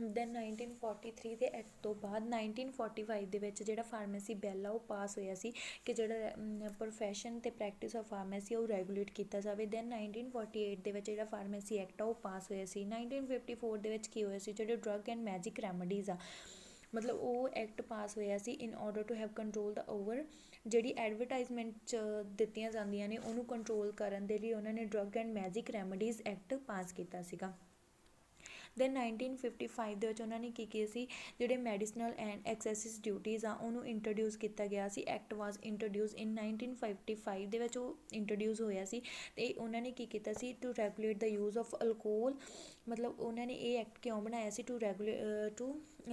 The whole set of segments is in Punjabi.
ਦੈਨ 1943 ਦੇ ਐਕਟ ਤੋਂ ਬਾਅਦ 1945 ਦੇ ਵਿੱਚ ਜਿਹੜਾ ਫਾਰਮੇਸੀ ਬਿੱਲ ਆ ਉਹ ਪਾਸ ਹੋਇਆ ਸੀ ਕਿ ਜਿਹੜਾ ਪ੍ਰੋਫੈਸ਼ਨ ਅਤੇ ਪ੍ਰੈਕਟਿਸ ਆਫ ਫਾਰਮੇਸੀ ਉਹ ਰੈਗੂਲੇਟ ਕੀਤਾ ਜਾਵੇ। ਦੈਨ 1948 ਦੇ ਵਿੱਚ ਜਿਹੜਾ ਫਾਰਮੇਸੀ ਐਕਟ ਆ ਉਹ ਪਾਸ ਹੋਇਆ ਸੀ। 1954 ਦੇ ਵਿੱਚ ਕੀ ਹੋਇਆ ਸੀ, ਜਿਹੜੇ ਡਰੱਗ ਐਂਡ ਮੈਜਿਕ ਰੈਮਡੀਜ਼ ਆ ਮਤਲਬ ਉਹ ਐਕਟ ਪਾਸ ਹੋਇਆ ਸੀ in order to have control ਦਾ ਓਵਰ ਜਿਹੜੀ ਐਡਵਰਟਾਈਜ਼ਮੈਂਟ 'ਚ ਦਿੱਤੀਆਂ ਜਾਂਦੀਆਂ ਨੇ ਉਹਨੂੰ ਕੰਟਰੋਲ ਕਰਨ ਦੇ ਲਈ ਉਹਨਾਂ ਨੇ drug and magic remedies act pass ਕੀਤਾ ਸੀਗਾ। ਦੈਨ 1955 ਦੇ ਵਿੱਚ ਉਹਨਾਂ ਨੇ ਕੀ ਕੀਤਾ ਸੀ, ਜਿਹੜੇ ਮੈਡੀਸਨਲ ਐਂਡ ਐਕਸੈਸਿਸ ਡਿਊਟੀਜ਼ ਆ ਉਹਨੂੰ ਇੰਟਰੋਡਿਊਸ ਕੀਤਾ ਗਿਆ ਸੀ। ਐਕਟ ਵਾਜ਼ ਇੰਟਰੋਡਿਊਸ ਇਨ 1955 ਦੇ ਵਿੱਚ ਉਹ ਇੰਟਰੋਡਿਊਸ ਹੋਇਆ ਸੀ ਅਤੇ ਉਹਨਾਂ ਨੇ ਕੀ ਕੀਤਾ ਸੀ, to regulate the use of alcohol ਮਤਲਬ ਉਹਨਾਂ ਨੇ ਇਹ ਐਕਟ ਕਿਉਂ ਬਣਾਇਆ ਸੀ, to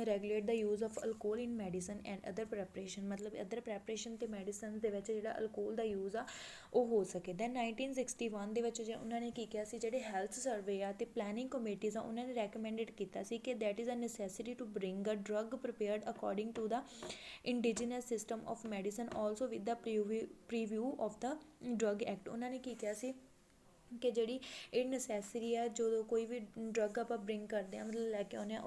regulate the use of alcohol in medicine and other preparation ਮਤਲਬ ਅਦਰ ਪ੍ਰੈਪਰੇਸ਼ਨ ਅਤੇ ਮੈਡੀਸਨ ਦੇ ਵਿੱਚ ਜਿਹੜਾ ਅਲਕੋਹਲ ਦਾ ਯੂਜ਼ ਆ ਉਹ ਹੋ ਸਕੇ। ਦੈਨ 1961 ਦੇ ਵਿੱਚ ਉਹਨਾਂ ਨੇ ਕੀ ਕਿਹਾ ਸੀ, ਜਿਹੜੇ ਹੈਲਥ ਸਰਵੇ ਆ ਅਤੇ ਪਲੈਨਿੰਗ ਕਮੇਟੀਜ਼ ਆ ਉਹਨਾਂ ਨੇ ਰੈਕਮੈਂਡਡ ਕੀਤਾ ਸੀ ਕਿ that is a necessity to bring a drug prepared according to the indigenous system of medicine also with the preview of the drug act. ਉਹਨਾਂ ਨੇ ਕੀ ਕਿਹਾ ਸੀ ਕਿ ਜਿਹੜੀ ਇਹ ਨਸੈਸਰੀ ਆ ਜਦੋਂ ਕੋਈ ਵੀ ਡਰੱਗ ਆਪਾਂ ਬਰਿੰਗ ਕਰਦੇ ਹਾਂ ਮਤਲਬ ਲੈ ਕੇ ਆਉਂਦੇ ਹਾਂ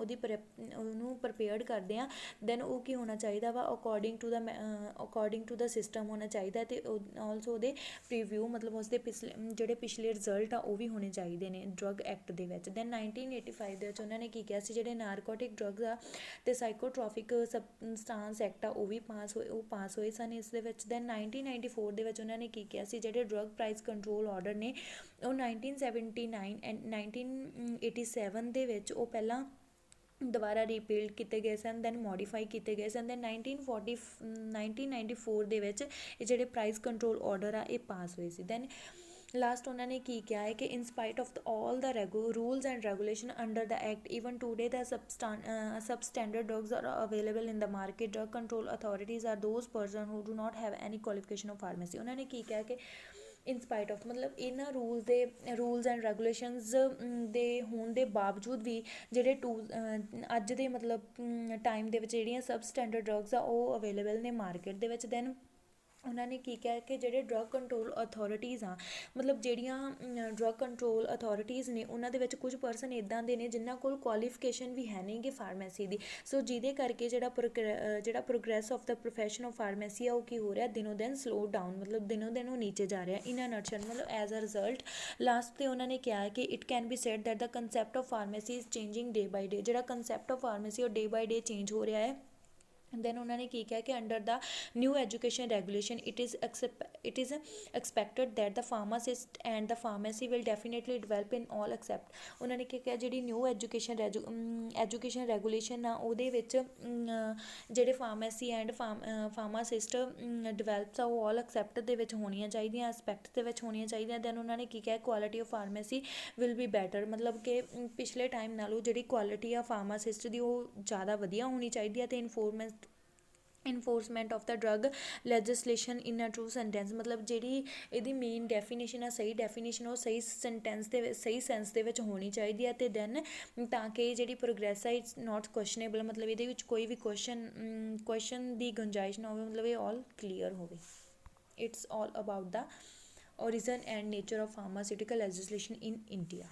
ਉਹਨੂੰ ਪ੍ਰਪੇਅਰਡ ਕਰਦੇ ਹਾਂ ਦੈਨ ਉਹ ਕੀ ਹੋਣਾ ਚਾਹੀਦਾ ਵਾ ਅਕੋਰਡਿੰਗ ਟੂ ਦਾ ਸਿਸਟਮ ਹੋਣਾ ਚਾਹੀਦਾ ਅਤੇ ਆਲਸੋ ਉਹਦੇ ਪ੍ਰੀਵਿਊ ਮਤਲਬ ਉਸਦੇ ਜਿਹੜੇ ਪਿਛਲੇ ਰਿਜ਼ਲਟ ਆ ਉਹ ਵੀ ਹੋਣੇ ਚਾਹੀਦੇ ਨੇ ਡਰੱਗ ਐਕਟ ਦੇ ਵਿੱਚ। ਦੈਨ 1985 ਦੇ ਵਿੱਚ ਉਹਨਾਂ ਨੇ ਕੀ ਕਿਹਾ ਸੀ, ਜਿਹੜੇ ਨਾਰਕੋਟਿਕ ਡਰੱਗਸ ਆ ਅਤੇ ਸਾਈਕੋਟ੍ਰੋਫਿਕ ਸਬਸਟਾਂਸ ਐਕਟ ਆ ਉਹ ਵੀ ਪਾਸ ਹੋਏ ਸਨ ਇਸ ਦੇ ਵਿੱਚ। ਦੈਨ 1994 ਦੇ ਵਿੱਚ ਉਹਨਾਂ ਨੇ ਕੀ ਕਿਹਾ ਸੀ, ਜਿਹੜੇ ਡਰੱਗ ਪ੍ਰਾਈਸ ਕੰਟਰੋਲ ਆਰਡਰ ਨੇ ਉਹ 1979 ਐਂਡ 1987 ਦੇ ਵਿੱਚ ਉਹ ਪਹਿਲਾਂ ਦੁਬਾਰਾ ਰੀਪੀਲਡ ਕੀਤੇ ਗਏ ਸਨ ਦੈਨ ਮੋਡੀਫਾਈ ਕੀਤੇ ਗਏ ਸਨ। ਦੈਨ 1994 ਦੇ ਵਿੱਚ ਇਹ ਜਿਹੜੇ ਪ੍ਰਾਈਸ ਕੰਟਰੋਲ ਆਰਡਰ ਆ ਇਹ ਪਾਸ ਹੋਏ ਸੀ। ਦੈਨ ਲਾਸਟ ਉਹਨਾਂ ਨੇ ਕੀ ਕਿਹਾ ਹੈ ਕਿ in spite of all the rules and regulation under the act even today the substandard drugs are available in the market. Drug control authorities are those person who do not have any qualification of pharmacy. ਉਹਨਾਂ ਨੇ ਕੀ ਕਿਹਾ ਕਿ ਇਨ ਸਪਾਈਟ ਆਫ ਮਤਲਬ ਇਹਨਾਂ ਰੂਲਸ ਐਂਡ ਰੈਗੂਲੇਸ਼ਨਸ ਦੇ ਹੋਣ ਦੇ ਬਾਵਜੂਦ ਵੀ ਜਿਹੜੇ ਅੱਜ ਦੇ ਮਤਲਬ ਟਾਈਮ ਦੇ ਵਿੱਚ ਜਿਹੜੀਆਂ ਸਬਸਟੈਂਡਰਡ ਡਰੱਗਸ ਆ ਉਹ ਅਵੇਲੇਬਲ ਨੇ ਮਾਰਕੀਟ ਦੇ ਵਿੱਚ। ਦੈਨ ਉਹਨਾਂ ਨੇ ਕੀ ਕਿਹਾ ਕਿ ਜਿਹੜੇ ਡਰੱਗ ਕੰਟਰੋਲ ਅਥੋਰਿਟੀਜ਼ ਆ ਮਤਲਬ ਜਿਹੜੀਆਂ ਡਰੱਗ ਕੰਟਰੋਲ ਅਥੋਰਿਟੀਜ਼ ਨੇ ਉਹਨਾਂ ਦੇ ਵਿੱਚ ਕੁਝ ਪਰਸਨ ਇੱਦਾਂ ਦੇ ਨੇ ਜਿਨ੍ਹਾਂ ਕੋਲ ਕੁਆਲੀਫਿਕੇਸ਼ਨ ਵੀ ਹੈ ਨਹੀਂ ਗੇ ਫਾਰਮੇਸੀ ਦੀ। ਸੋ ਜਿਹਦੇ ਕਰਕੇ ਜਿਹੜਾ progress of the profession of pharmacy ਆ ਉਹ ਕੀ ਹੋ ਰਿਹਾ, ਦਿਨੋਂ ਦਿਨ ਸਲੋ ਡਾਊਨ ਮਤਲਬ ਦਿਨੋਂ ਦਿਨ ਉਹ ਨੀਚੇ ਜਾ ਰਿਹਾ ਇਨ ਅ ਨਟਸ਼ਲ ਮਤਲਬ ਐਜ਼ ਅ ਰਿਜ਼ਲਟ। ਲਾਸਟ 'ਤੇ ਉਹਨਾਂ ਨੇ ਕਿਹਾ ਕਿ it can be said that the concept of pharmacy is changing day by day. ਜਿਹੜਾ ਕੰਸੈਪਟ ਆਫ ਫਾਰਮੇਸੀ ਉਹ ਡੇ ਬਾਈ ਡੇ ਚੇਂਜ ਹੋ ਰਿਹਾ ਹੈ। ਦੈਨ ਉਹਨਾਂ ਨੇ ਕੀ ਕਿਹਾ ਕਿ under the new education regulation it is expected that the pharmacist and the pharmacy will definitely develop in all accept. ਉਹਨਾਂ ਨੇ ਕੀ ਕਿਹਾ ਜਿਹੜੀ ਨਿਊ ਐਜੂਕੇਸ਼ਨ ਰੈਗੂਲੇਸ਼ਨ ਆ ਉਹਦੇ ਵਿੱਚ ਜਿਹੜੇ ਫਾਰਮੇਸੀ ਐਂਡ ਫਾਰਮਾਸਿਸਟ ਡਿਵੈਲਪਸ ਆ ਉਹ ਆਲ ਐਕਸੈਪਟ ਦੇ ਵਿੱਚ ਹੋਣੀਆਂ ਚਾਹੀਦੀਆਂ ਐਸਪੈਕਟ ਦੇ ਵਿੱਚ ਹੋਣੀਆਂ ਚਾਹੀਦੀਆਂ। ਦੈਨ ਉਹਨਾਂ ਨੇ ਕੀ ਕਿਹਾ quality of pharmacy will be better ਮਤਲਬ ਕਿ ਪਿਛਲੇ ਟਾਈਮ ਨਾਲੋਂ ਜਿਹੜੀ ਕੁਆਲਿਟੀ ਆ ਫਾਰਮਾਸਿਸਟ ਦੀ ਉਹ ਜ਼ਿਆਦਾ ਵਧੀਆ ਹੋਣੀ ਚਾਹੀਦੀ ਹੈ। ਅਤੇ enforcement of the drug legislation in a true sentence ਮਤਲਬ ਜਿਹੜੀ ਇਹਦੀ ਮੇਨ ਡੈਫੀਨੇਸ਼ਨ ਆ ਸਹੀ ਡੈਫੀਨੇਸ਼ਨ ਉਹ ਸਹੀ ਸੈਂਸ ਦੇ ਵਿੱਚ ਹੋਣੀ ਚਾਹੀਦੀ ਹੈ। ਅਤੇ ਦੈਨ ਤਾਂ ਕਿ ਜਿਹੜੀ ਪ੍ਰੋਗਰੈਸ ਆ ਇਟਸ ਨੋਟ ਕੁਐਸ਼ਨੇਬਲ ਮਤਲਬ ਇਹਦੇ ਵਿੱਚ ਕੋਈ ਵੀ ਕੁਐਸ਼ਨ ਦੀ ਗੁੰਜਾਇਸ਼ ਨਾ ਹੋਵੇ ਮਤਲਬ ਇਹ ਆਲ ਕਲੀਅਰ ਹੋਵੇ। It's all about the origin and nature of pharmaceutical legislation in India.